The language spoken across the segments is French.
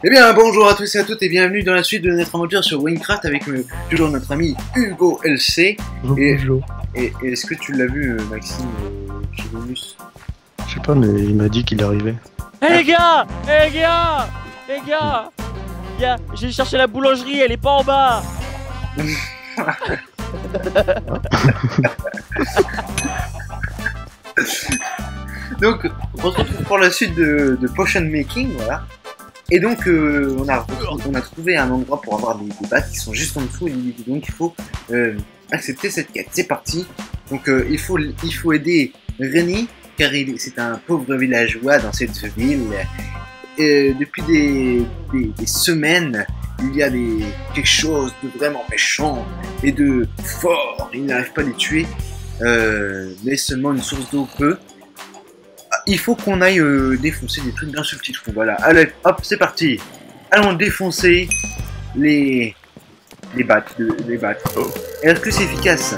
Eh bien, bonjour à tous et à toutes et bienvenue dans la suite de notre aventure sur Minecraft avec toujours notre ami Hugo LC. Et est-ce que tu l'as vu, Maxime, chez Venus? Je sais pas, mais il m'a dit qu'il arrivait. Eh les gars, j'ai cherché la boulangerie, elle est pas en bas. Donc, on se retrouve pour la suite de Potion Making, voilà. Et donc, on a trouvé un endroit pour avoir des battes qui sont juste en dessous, et donc il faut accepter cette quête. C'est parti. Donc, il faut aider Rennie, car c'est un pauvre villageois dans cette ville. Depuis des semaines, il y a quelque chose de vraiment méchant et de fort. Il n'arrive pas à les tuer, mais seulement une source d'eau peut. Il faut qu'on aille défoncer des trucs dans ce petit trou. Voilà, allez, hop, c'est parti. Allons défoncer les battes. Oh. Est-ce que c'est efficace?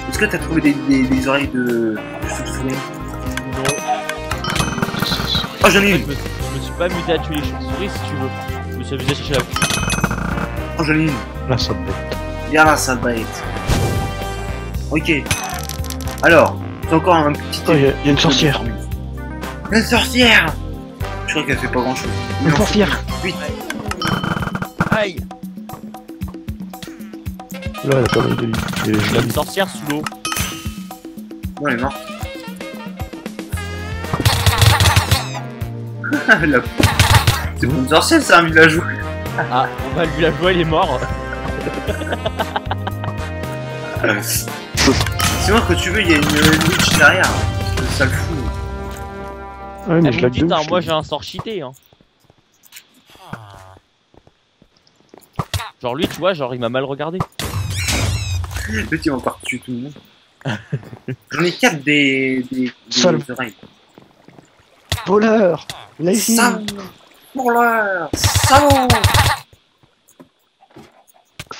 Est-ce que tu as trouvé des oreilles de chauve-souris? Non. Oh, j'en ai une. Je me suis pas amusé à tuer les chauves-souris si tu veux. Je me suis amusé à chercher la pluie. Oh, j'en ai une. La sale bête. Viens là, sale bête. Ok. Alors, c'est encore un petit... Oh, il y a une sorcière. Une sorcière. Je crois qu'elle fait pas grand chose. Une sorcière. Vite. Aïe. Là, elle a pas mal de vie. Il y a une sorcière sous l'eau. Non, elle est morte. C'est pas une sorcière, c'est un villageois. Ah, bah le villageois il est mort. Sinon, quand tu veux, il y a une witch derrière. Ça le fout. Ouais, mais Ah, je vous la me dites, hein, moi j'ai un sort cheaté. Hein. Genre lui, tu vois, genre il m'a mal regardé. Le type va encore tuer tout le monde. J'en ai 4 des oreilles. Voleur. Lazy. Voleur. Salaud.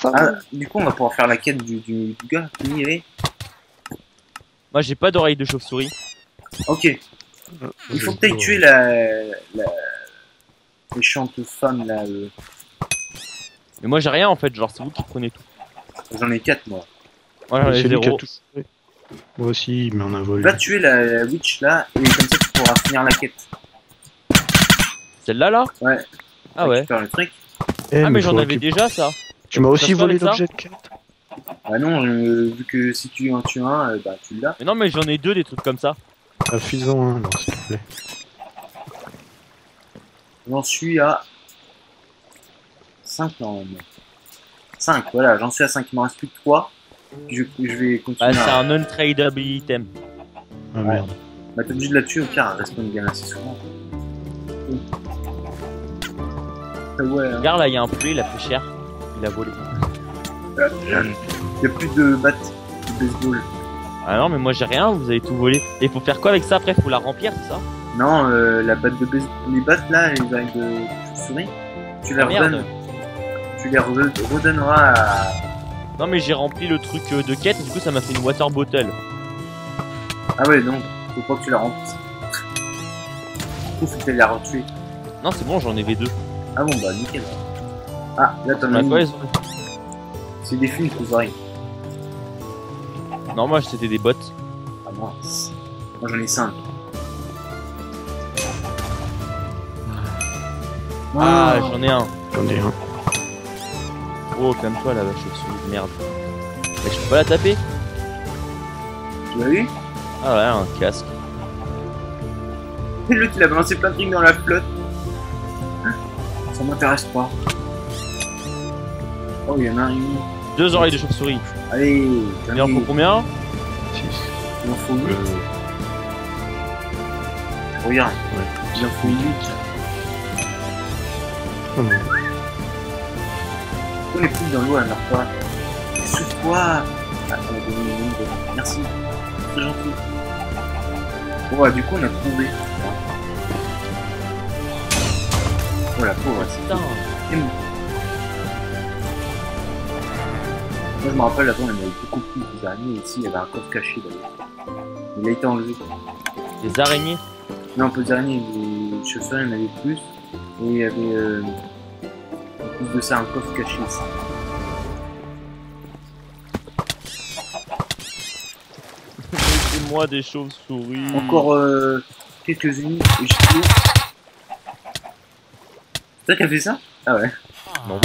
Ah, du coup, on va pouvoir faire la quête du gars qui y est. Moi j'ai pas d'oreille de chauve-souris. Ok. Il faut que tu ailles tuer la méchante femme là. Mais moi j'ai rien en fait, genre c'est vous qui prenez tout. J'en ai 4 moi. Moi j'en ai C'est lui qui a 0. tout. Moi aussi, mais on a volé. Va tuer la witch là et comme ça tu pourras finir la quête. Celle-là là? Ouais. Ah ouais. Récupère le truc. Eh, Ah mais j'en faut avais déjà ça. Tu m'as aussi Ça se fait volé avec ça l'objet de quête. Bah non, vu que si tu en tues un, bah tu l'as. Mais non mais j'en ai deux des trucs comme ça. Ah, fais-en un, alors, s'il te plaît. J'en suis à 5 ans. 5, voilà, j'en suis à 5, il m'en reste plus que 3. Je vais continuer. Ah, c'est un non-tradable item. Ah merde. Bah t'es obligé de la tuer au pire, elle respawn game assez souvent. Ah ouais, hein. Regarde là, il y a un poulet, il a pris cher. Il a volé. Il y a plus de battes de baseball. Ah non mais moi j'ai rien, vous avez tout volé. Et faut faire quoi avec ça après? Faut la remplir, c'est ça? Non, la batte de baseball, les battes là, les oreilles de chauve-souris, tu les Merde. redonnes. Tu les redonneras à... Non mais j'ai rempli le truc de quête et du coup ça m'a fait une water bottle. Ah ouais, non, faut pas que tu la remplisses. Faut que tu la retuer. Non c'est bon, j'en avais deux. Ah bon, bah nickel. Ah, là t'en as Bah, quoi, une. C'est des fils aux oreilles. Non moi c'était des bottes. Ah mince. Moi j'en ai 5. Ah j'en ai un. J'en ai un. Oh calme-toi là, chauve-souris de merde. Mais je peux pas la taper? Tu l'as vu? Ah ouais, un casque. L'autre il a balancé plein de trucs dans la flotte. Ça m'intéresse pas. Oh, il y en a une. Deux oreilles de chauve-souris. Allez, Il en faut combien? 6. Il en faut 8. Regarde, il en faut 8. Oh non. On est plus dans l'eau alors quoi? Souffle-toi. Ah, on a donné une ligne. Merci. C'est gentil. Bon, bah, du coup, on a trouvé. Oh la pauvre, Putain. c'est bon. Moi, je me rappelle, avant, on avait beaucoup plus d'araignées. Ici, il y avait un coffre caché d'ailleurs. Il a été enlevé. Des araignées? Non, on peut dire araignées. Les chauves-souris, il y en avait plus. Et il y avait en plus de ça un coffre caché ici. Laissez-moi des chauves-souris. Encore quelques-unes. Et je tire. C'est toi qui as fait ça? Ah ouais. Non.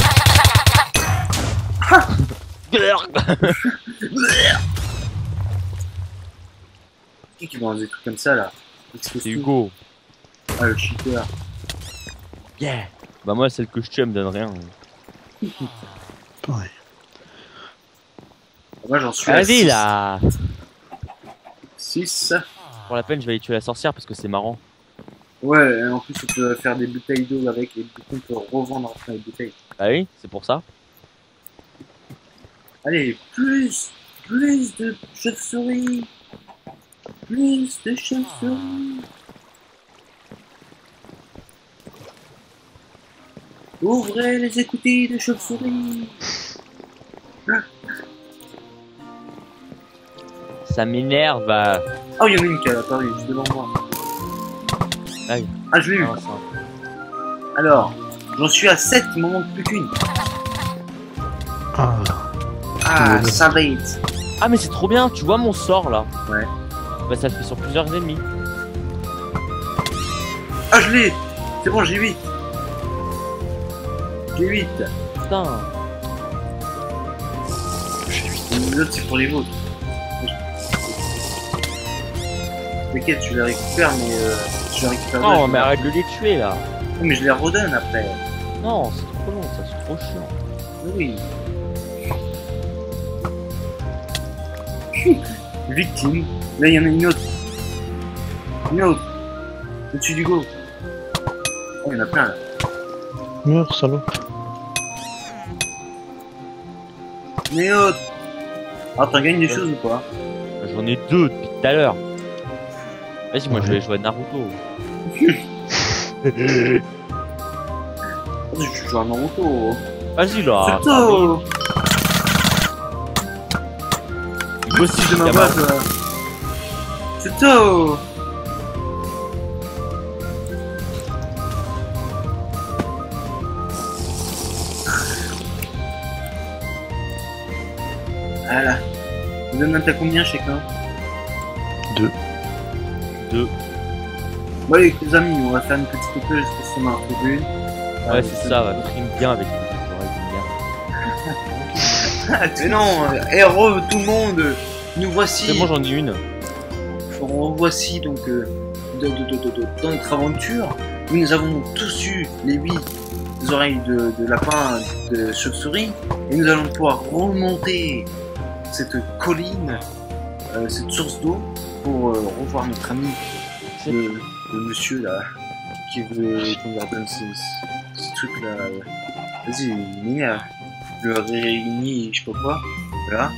Qui vend des trucs comme ça là? C'est Hugo. Ah le cheater. Yeah. Bah moi celle que je tue elle me donne rien. Ouais. Moi j'en suis à Vas-y 6. là. 6. Pour la peine je vais aller tuer la sorcière parce que c'est marrant. Ouais, et en plus on peut faire des bouteilles d'eau avec et du coup on peut revendre après les bouteilles. Ah oui, c'est pour ça. Allez, plus de chauves-souris. Plus de chauves-souris. Ouvrez les écoutilles de chauves-souris. Ça m'énerve. Oh, il y en a une qui a apparu juste devant moi. Aïe. Ah, je l'ai eu. Non, ça- Alors, j'en suis à 7, il m'en manque plus qu'une. Ah, Ah, Ouais. ça va être. Ah mais c'est trop bien, tu vois mon sort là. Ouais. Bah ça le fait sur plusieurs ennemis. Ah, je l'ai. C'est bon, j'ai 8. J'ai 8. Putain. Les autres, c'est pour les vôtres. T'inquiète, je les récupère, mais je les récupère. Non mais arrête de les tuer là. Mais je les redonne après. Non, c'est trop long, ça c'est trop chiant. Oui. Victime. Là, il y en a une autre. Une autre. Au-dessus du go. Oh, il y en a plein là. meurs, salaud. Une autre. Ah, t'en gagnes des choses ou pas? J'en ai deux depuis tout à l'heure. Vas-y, moi je Ouais. vais jouer à Naruto. Je joue à Naruto. Vas-y là. C'est tout. Hugo, si De ma gamin. boîte. C'est tout. Voilà. Vous en êtes à combien chacun? 2. Bon allez les amis, on va faire une petite pause parce qu'on a un tribune. Ouais, c'est ça, va prime bien avec les bien. Mais non, héros tout le monde, nous voici. C'est bon, j'en ai une. Voici donc dans notre aventure. Nous avons tous eu les 8 oreilles de lapin, de chauve-souris, et nous allons pouvoir remonter cette colline, cette source d'eau, pour revoir notre ami, le monsieur là, qui veut qu'on leur donne ce truc là. Vas-y, il m'énerve. Le réunit, je sais pas quoi. Voilà.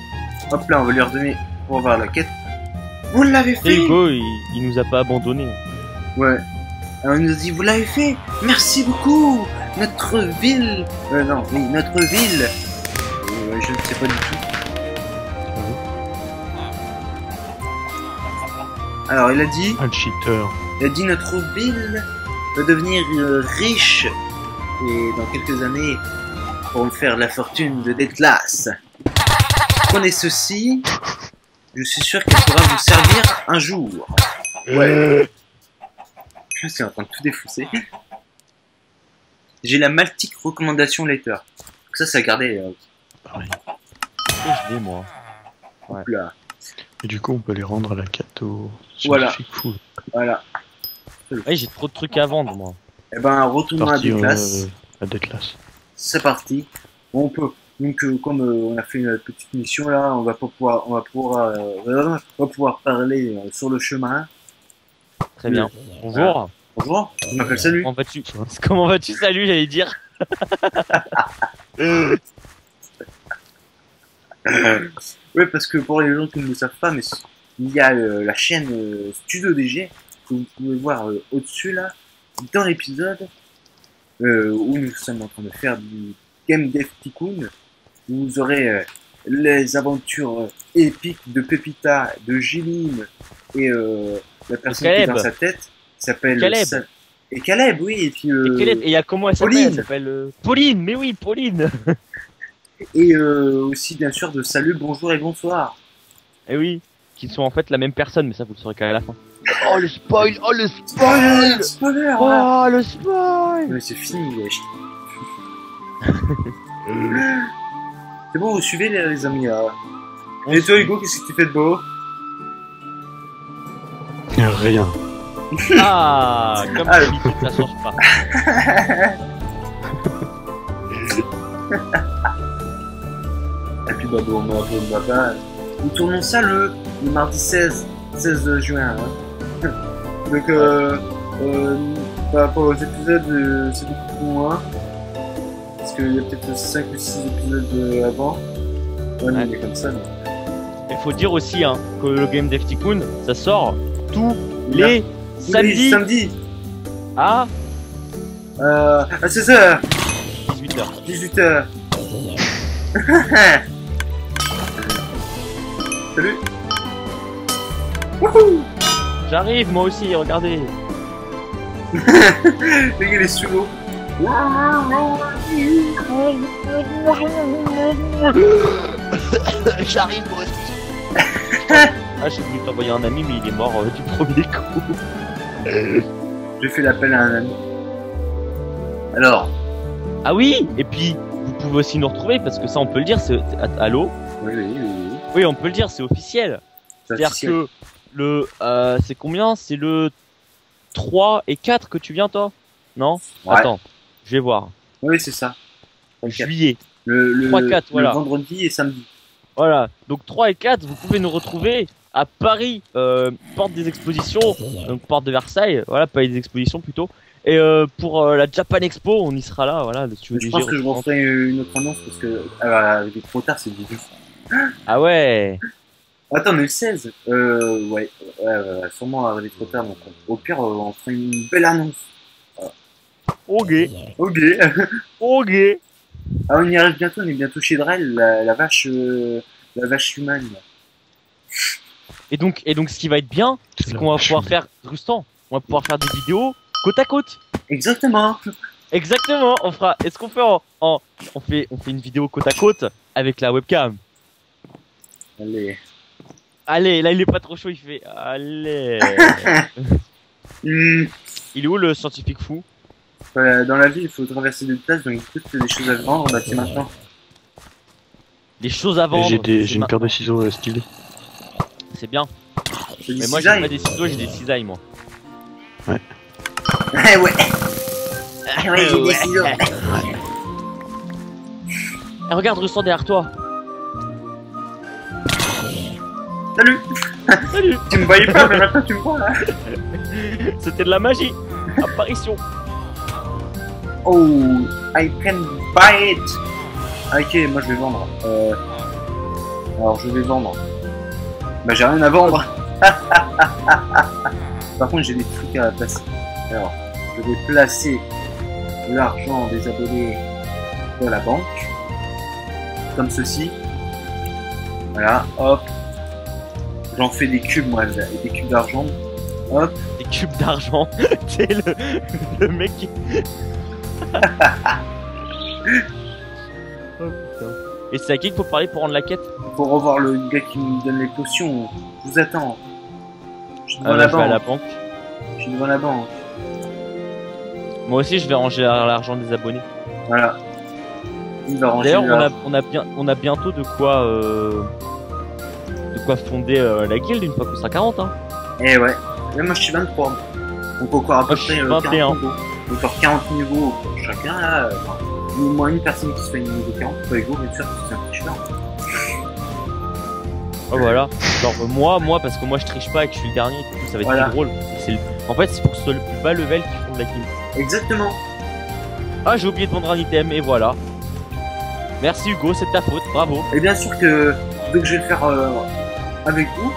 Hop là, on va lui redonner pour avoir la quête. Vous l'avez Et fait! Hugo, il nous a pas abandonnés. Ouais. Alors il nous a dit, vous l'avez fait! Merci beaucoup! Notre ville! Non, oui, notre ville! Je ne sais pas du tout. Alors il a dit, Un cheater. notre ville va devenir riche et dans quelques années pour faire la fortune de Deathless. Prenez ceci, je suis sûr qu'elle pourra vous servir un jour. Ouais. Je suis en train de tout défousser. J'ai la Maltic Recommendation Letter. Donc ça, c'est à garder. Pareil. Je l'ai moi. Hop là. Et du coup, on peut les rendre à la carte au Voilà. scientifique fou. Voilà. Ouais, j'ai trop de trucs à vendre moi. Et ben, retournons à Parti Deathless. à Deathless. C'est parti. On peut. Donc, comme on a fait une petite mission là, on va pouvoir parler sur le chemin. Très bien. Bonjour. Bonjour, je m'appelle Salut. Comment vas-tu? Comment vas-tu? Salut, j'allais dire. Oui, parce que pour les gens qui ne le savent pas, mais il y a la chaîne Studio DG que vous pouvez voir au-dessus là, dans l'épisode où nous sommes en train de faire du Game Dev Tycoon. Vous aurez les aventures épiques de Pepita, de Jilim et la personne qui est dans Caleb. sa tête qui s'appelle Caleb. Et Caleb, oui, et puis... Et il y a comment elle s'appelle? Pauline. Elle s'appelle Pauline, mais oui, Pauline. Et aussi, bien sûr, de salut, bonjour et bonsoir. Et oui, qui sont en fait la même personne, mais ça vous le saurez qu'à la fin. Oh le spoil, oh le Spoiler, spoiler. oh le spoil. Mais c'est fini, wesh. C'est bon, vous suivez les amis là. Et toi Hugo, qu'est-ce que tu fais de beau? Rien. Ah, comme d'habitude, ça change pas. Et puis bah bon, nous tournons ça le mardi 16 juin. Hein. Donc par rapport aux épisodes, c'est beaucoup moins. Parce qu'il y a peut-être 5 ou 6 épisodes avant. Ouais, mais il est comme ça. Mais... Il faut dire aussi hein, que le Game Dev Tycoon, ça sort tous les samedis. Samedi. À c'est ça. 18h. 18h. Salut. Wouhou. J'arrive moi aussi, regardez. Les gars, les sous l'eau. J'arrive moi aussi. Ah, j'ai voulu t'envoyer un ami, mais il est mort du premier coup. J'ai fait l'appel à un ami. Alors. Ah oui. Et puis, vous pouvez aussi nous retrouver, parce que ça, on peut le dire, c'est... Allô? Oui. Oui, on peut le dire, c'est officiel. C'est-à-dire que le... c'est combien? C'est le 3 et 4 que tu viens, toi? Non? Ouais. Attends, je vais voir. Oui, c'est ça. Juillet. Le 3-4, voilà. vendredi et samedi. Voilà, donc 3 et 4, vous pouvez nous retrouver à Paris, porte des expositions, donc porte de Versailles, voilà, pas des expositions plutôt. Et pour la Japan Expo, on y sera là, voilà. Si tu veux je pense que je referai une autre annonce parce que avec des trop tard, c'est difficile. Ah ouais. Attends, mais le 16 ouais, sûrement arriver trop tard. Donc, au pire, on fera une belle annonce. Ok. Ok. Ah, on y arrive bientôt, on est bientôt chez Drell, la vache humaine. Et donc, ce qui va être bien, c'est qu'on va pouvoir faire, Rustan, on va pouvoir faire des vidéos côte à côte. Exactement. Exactement, on fera, est-ce qu'on fait on fait une vidéo côte à côte avec la webcam? Allez, là il est pas trop chaud, il fait, allez. Il est où le scientifique fou? Dans la ville, il faut traverser des places, donc il y a des choses à vendre, bah c'est maintenant. Les choses à vendre. J'ai une paire de ciseaux stylés. C'est bien. Mais Mais moi j'ai pas des ciseaux, j'ai des cisailles moi. Ouais. Ouais, j'ai des ciseaux. Et regarde, Rustan derrière toi. Salut. Salut. Tu me voyais pas, mais maintenant tu me vois là. C'était de la magie. Apparition. Oh, I can buy it. Ok, moi je vais vendre. Alors je vais vendre. Bah j'ai rien à vendre. Par contre j'ai des trucs à placer. Alors je vais placer l'argent des abonnés dans la banque. Comme ceci. Voilà, hop. J'en fais des cubes moi, des cubes d'argent. Hop. Des cubes d'argent. C'est le mec qui... Oh, putain. Et c'est à qui qu'il faut parler pour rendre la quête? Faut revoir le gars qui me donne les potions. Je vous attends. Je suis devant je vais la à la banque. banque. Je suis devant la banque. Moi aussi je vais ranger l'argent des abonnés. Voilà. Il va ranger. D'ailleurs on a bientôt de quoi fonder la guilde une fois qu'on sera 40 hein. Eh ouais. Là, moi je suis 23. Donc encore à peu Moi, je près suis 40 21. niveaux. Encore 40 niveaux pour chacun là. Au moins une personne qui se fait une niveau 40. Pas égaux bien sûr parce que c'est un tricheur. Oh, voilà. Genre moi parce que moi je triche pas et que je suis le dernier, du coup, ça va être Voilà. plus drôle. En fait c'est pour que ce soit le plus bas level qui fonde la guilde. Exactement. Ah j'ai oublié de vendre un item et voilà. Merci Hugo, c'est de ta faute, bravo. Et bien sûr que dès que je vais le faire avec vous,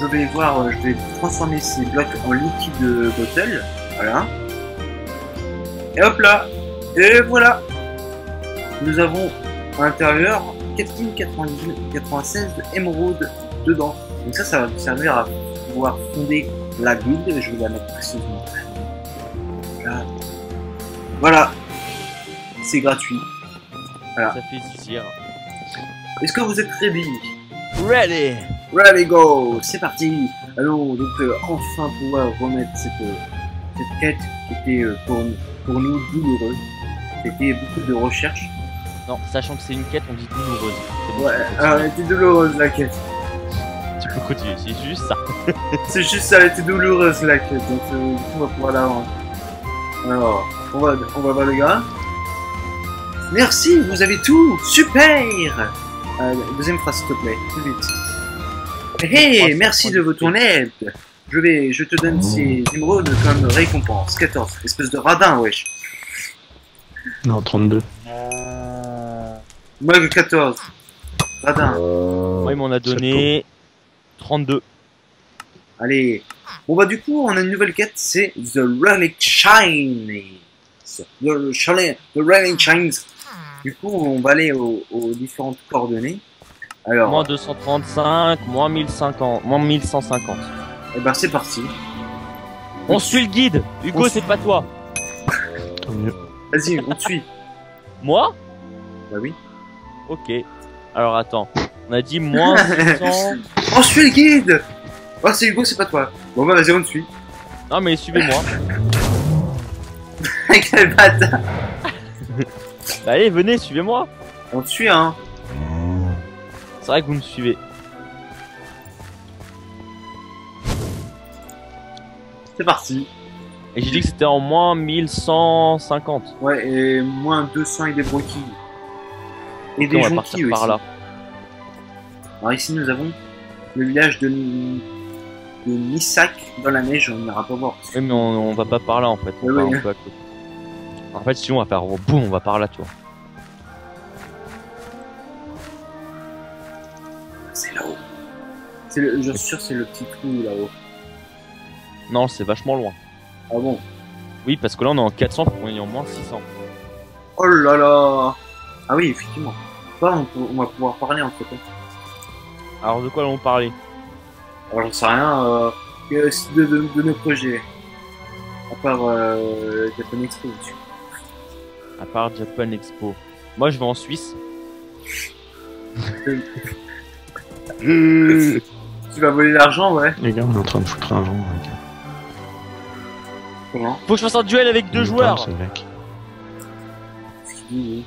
je vais voir, je vais transformer ces blocs en liquide bottle. Voilà. Et hop là. Et voilà. Nous avons à l'intérieur 4096 émeraudes dedans. Donc ça va me servir à pouvoir fonder la guilde. Je vais la mettre précieusement. Voilà. C'est gratuit. Voilà. Ça fait zizir. Est-ce que vous êtes ready? Ready. Ready go. C'est parti. Allons donc enfin pouvoir remettre cette quête qui était pour nous douloureuse. C'était beaucoup de recherche. Non, sachant que c'est une quête, on dit douloureuse. C'est bon, Ouais, tu peux alors, continuer. elle était douloureuse la quête. Tu peux continuer, c'est juste ça. C'est juste ça, elle était douloureuse la quête. Donc du coup, on va pouvoir la rendre. Alors, on va voir le gars. Merci, vous avez tout. Super. Deuxième phrase, s'il te plaît, tout vite. Hey, merci de votre aide. Je te donne ces émeraudes comme récompense. 14, espèce de radin, wesh. Non, 32. Moi, que 14. Radin. Moi, il m'en a donné 32. Allez. Bon, bah, du coup, on a une nouvelle quête, c'est The Relic Shines. The Relic Shines. Du coup, on va aller aux différentes coordonnées. Alors, Moins 235, moins 1050, moins 1150. eh ben, c'est parti. On suit le guide. Hugo, On c'est pas toi. Tant mieux. Vas-y, on te suit. Moi? Bah oui. Ok. Alors attends. On a dit moins 600. On suit le guide. Oh, c'est Hugo, c'est pas toi. Bon, bah, vas-y, on te suit. Non mais suivez-moi. Quel bâtard. Bah, allez, venez, suivez-moi. On te suit, hein. C'est vrai que vous me suivez. C'est parti. Et j'ai dit que c'était en moins 1150. Ouais, et moins 200 et des broquilles. Et Ok, des on va jonquilles partir aussi. par là. Alors ici, nous avons le village de Nisak dans la neige. On n'ira pas voir. Oui mais on va pas par là en fait. On Ouais, va ouais. un peu à côté. En fait si on va faire boum, on va par là tu vois. C'est là-haut. Je suis sûr, c'est le petit trou là-haut. Non c'est vachement loin. Ah bon? Oui parce que là on est en 400 pour qu'on est en moins 600. Oh là là. Ah oui, effectivement. Bah, on va pouvoir parler entre temps. Alors de quoi allons-nous parler? Alors j'en sais rien. De nos projets. À part Japan Expo. Dessus. À part Japan Expo. Moi je vais en Suisse. Tu vas voler l'argent, ouais. Les gars, on est en train de foutre un vent. Les gars. Comment? Faut que je fasse un duel avec deux Il joueurs. parle, ce mec. Ce qu'il dit, oui.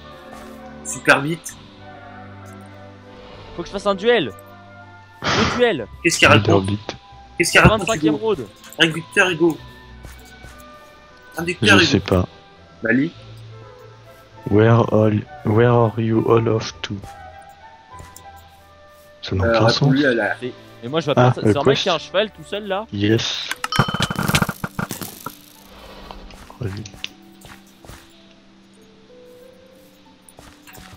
Super vite. Faut que je fasse un duel. Deux duels. Qu'est-ce qu'il Leader raconte? beat. Qu'est-ce qu'il raconte? 25ème Hugo road. Réducteur Hugo. Réducteur Je Hugo. sais pas. Bah lis. Where are you all off to? Ça n'a aucun sens. Réponds-lui à la... Et moi je vais Ah, pas. C'est un mec quest. qui a un cheval tout seul là. Yes.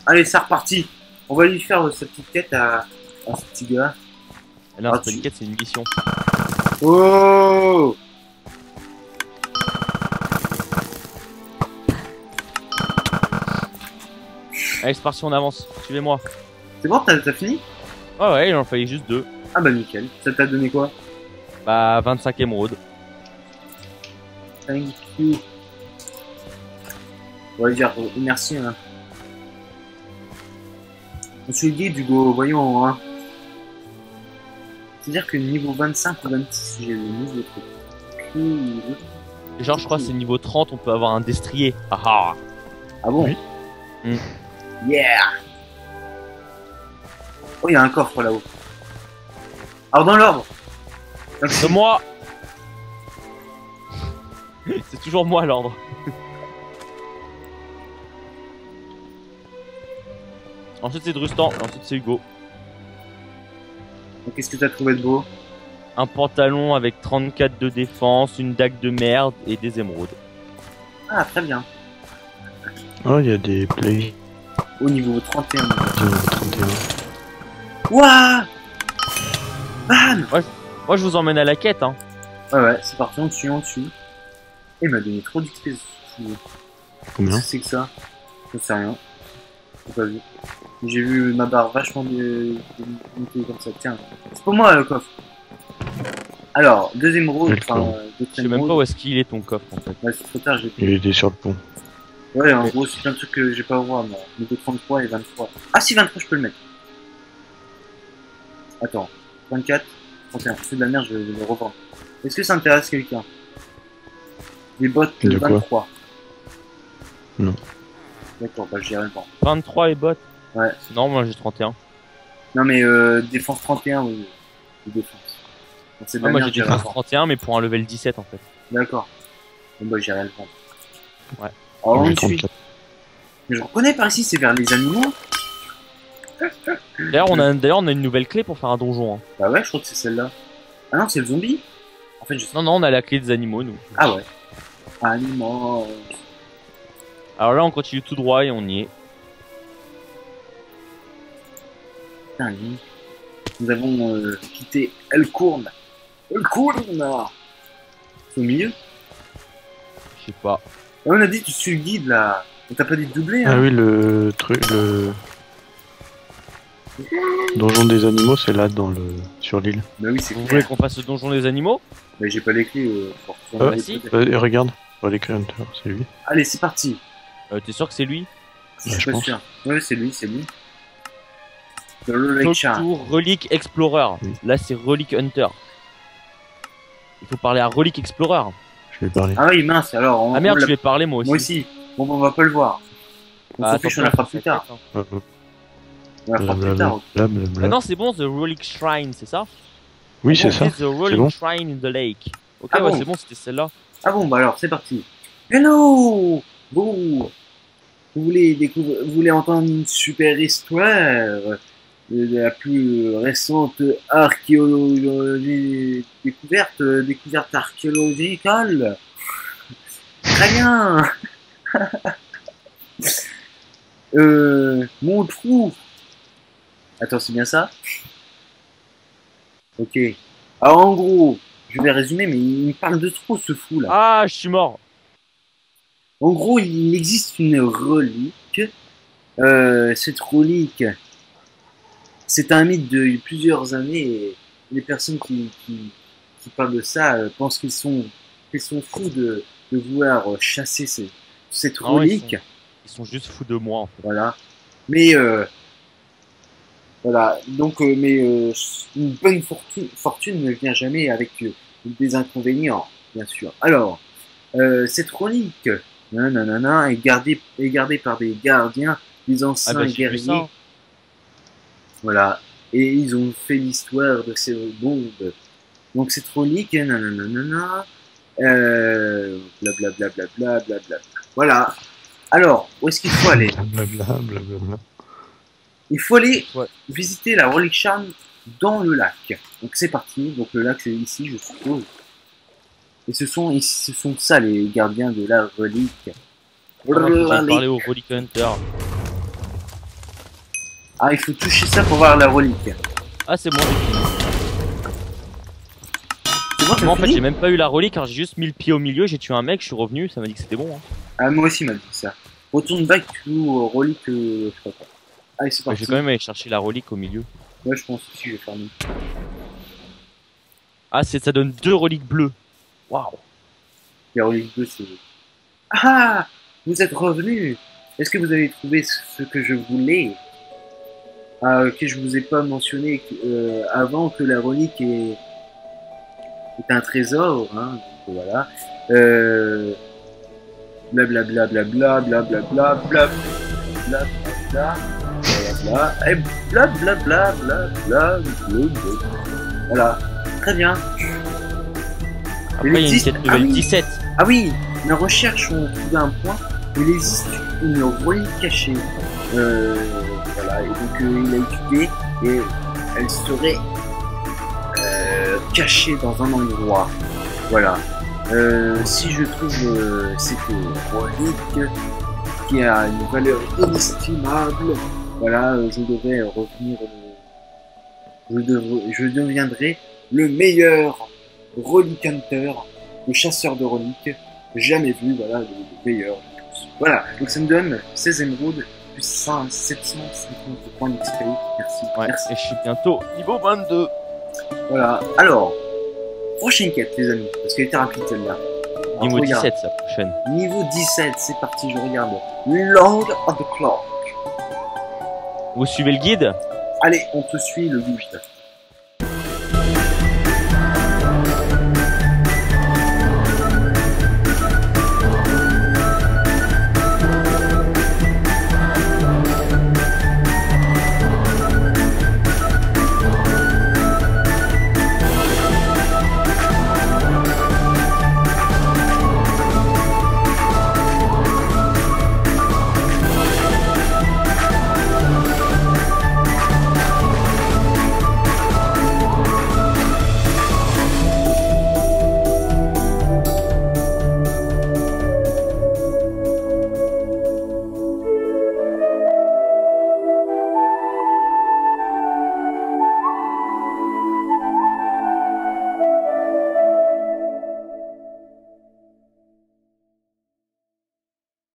Allez, c'est reparti. On va lui faire sa petite quête à ce petit gars. Non, Ah, c'est pas une quête, c'est une mission. Oh! Allez, c'est parti, on avance. Suivez-moi. C'est bon, t'as fini? Ah ouais, il en fallait juste deux. Ah bah nickel. Ça t'a donné quoi? Bah, 25ème road. Thank you. On va lui dire merci. Hein. On suit le guide, Hugo, voyons. Hein. C'est-à-dire que niveau 25 ou 26, j'ai le niveau truc. Et genre, je crois que c'est niveau 30, on peut avoir un destrier. Ah ah. Ah bon? Oui. Yeah! Oh, il y a un coffre là-haut. Alors, dans l'ordre. C'est moi. C'est toujours moi l'ordre. Ensuite c'est Drustan, et ensuite c'est Hugo. Qu'est-ce que t'as trouvé de beau? Un pantalon avec 34 de défense, une dague de merde et des émeraudes. Ah, très bien. Oh, il y a des plays. Au niveau 31. Niveau 31. Ouah! Bam! Moi je vous emmène à la quête hein. Ouais, ouais, c'est parti, on tue, on tue. Il m'a donné trop d'XP. Combien? Qu'est-ce que c'est que ça? Je sais rien. J'ai pas vu. J'ai vu ma barre vachement monter comme ça. Tiens, c'est pour moi le coffre. Alors, deuxième road, enfin, Je sais même pas où est-ce qu'il est ton coffre en fait. Ouais, c'est trop tard, j'ai Il était sur le pont. Ouais, en gros, c'est plein de trucs que j'ai pas à voir, moi. Niveau 33 et 23. Ah si, 23, je peux le mettre. Attends, 24, 31, c'est de la merde, je vais le revendre. Est-ce que ça intéresse quelqu'un? Des bottes De quoi? 23. Non. D'accord, bah j'irai le vendre. 23 et bot. Ouais. Non, moi j'ai 31. Non mais défense 31, oui. Défense. Donc, c'est de Non, la moi merde, j'ai j'irai le défense vendre. 31, mais pour un level 17 en fait. D'accord. Bon bah j'irai le vendre. Ouais. Alors J'ai ensuite, 34. mais je reconnais par ici, c'est vers les animaux. D'ailleurs, on a une nouvelle clé pour faire un donjon. Hein. Bah ouais, je crois que c'est celle-là. Ah non, c'est le zombie. En fait, je sais. Non, on a la clé des animaux, nous. Ah ouais. Animaux. Alors là, on continue tout droit et on y est. Putain, lui. Nous avons quitté Elcourne. Elcourne. C'est au milieu. Je sais pas. Ah, on a dit tu suis le guide là. On t'a pas dit de doubler hein. Ah oui, le truc, le donjon des animaux, c'est là dans le sur l'île. Bah oui, c'est Vous voulez clair. qu'on fasse le donjon des animaux? Mais j'ai pas les clés. Pour Bah si. Regarde, Relic Hunter, c'est lui. Allez, c'est parti. T'es sûr que c'est lui? Je Ouais, suis je pas pense. sûr. Ouais, c'est lui, c'est lui. Le Lake Shark. Tour Relic Explorer. Oui. Là, c'est Relic Hunter. Il faut parler à Relic Explorer. Je vais parler. Ah oui, mince, alors. Ah merde, on je l'a- vais parler moi aussi. Moi aussi. Bon, bah, on va pas le voir. On Ah, s'en fiche, attends, on la fera ça plus fait tard. tête, hein. On la fera plus tard. Ah non, c'est bon, The Relic Shrine, c'est ça? Oui, Ah c'est bon, ça. The Rolling bon. Shrine in the Lake. Ok, Ah ouais, bon. c'est bon, c'était celle-là. Ah bon, bah alors, c'est parti. Hello. Bon. Vous voulez entendre une super histoire de la plus récente archéologie découverte archéologicale. Très bien. Mon trou. Attends, c'est bien ça? Ok. Alors en gros, je vais résumer, mais il me parle de trop ce fou là. Ah, je suis mort. En gros, il existe une relique. Cette relique, c'est un mythe de plusieurs années. Et les personnes qui parlent de ça pensent qu'ils sont fous de vouloir chasser cette Ah ouais, relique. Ils sont juste fous de moi en fait. Voilà. Mais voilà. Donc, une bonne fortune ne vient jamais avec des inconvénients, bien sûr. Alors, cette relique, nanana, est gardée par des gardiens, des Ah anciens bah j'ai vu guerriers. ça. Voilà. Et ils ont fait l'histoire de ces bombes. Donc cette relique, nanana, blablabla, blablabla. Voilà. Alors, où est-ce qu'il faut aller? Blablabla, blablabla. Il faut aller Ouais. visiter la Relic Shark dans le lac. Donc c'est parti. Donc le lac c'est ici, je suppose. Et ce sont ça les gardiens de la relique. Moi, faut que j'aille parler au Relic Hunter. Ah, il faut toucher ça pour voir la relique. Ah, c'est bon, j'ai fini. C'est bon, Moi, en t'as fait, fini j'ai même pas eu la relique, car j'ai juste mis le pied au milieu, j'ai tué un mec, je suis revenu, ça m'a dit que c'était bon. Hein. Ah, moi aussi, il m'a dit ça. Retourne back to relique, je sais pas quoi. Allez, c'est Ouais, parti. je vais quand même aller chercher la relique au milieu. Ouais, je pense aussi, je vais faire mieux. Ah, ça donne 2 reliques bleues. Waouh. La relique 2, c'est... Ah, vous êtes revenu. Est-ce que vous avez trouvé ce que je voulais? Ah, ok, je vous ai pas mentionné avant que la relique est un trésor, hein, donc voilà. Blablabla, blablabla, blablabla, blablabla, blablabla, et blablabla, blablabla, voilà, très bien. Après, il y a une existe- quête ah level oui. 17. Ah oui, nos recherches ont trouvé un point. Il existe une relique cachée. Voilà, et donc il a étudié et elle serait cachée dans un endroit. Voilà. Si je trouve cette relique qui a une valeur inestimable, voilà, je devrais revenir. Je deviendrai le meilleur relic hunter, le chasseur de reliques jamais vu, voilà, le meilleur de tous. Voilà, donc ça me donne 16 émeraudes plus 750 points d'XP. Merci, Ouais, merci. et je suis bientôt niveau 22. Voilà, alors, prochaine quête, les amis, parce qu'elle était rapide celle-là. Niveau regarde. 17, ça, prochaine. Niveau 17, c'est parti, je regarde. Lord of the Clock. Vous suivez le guide? Allez, on te suit le guide.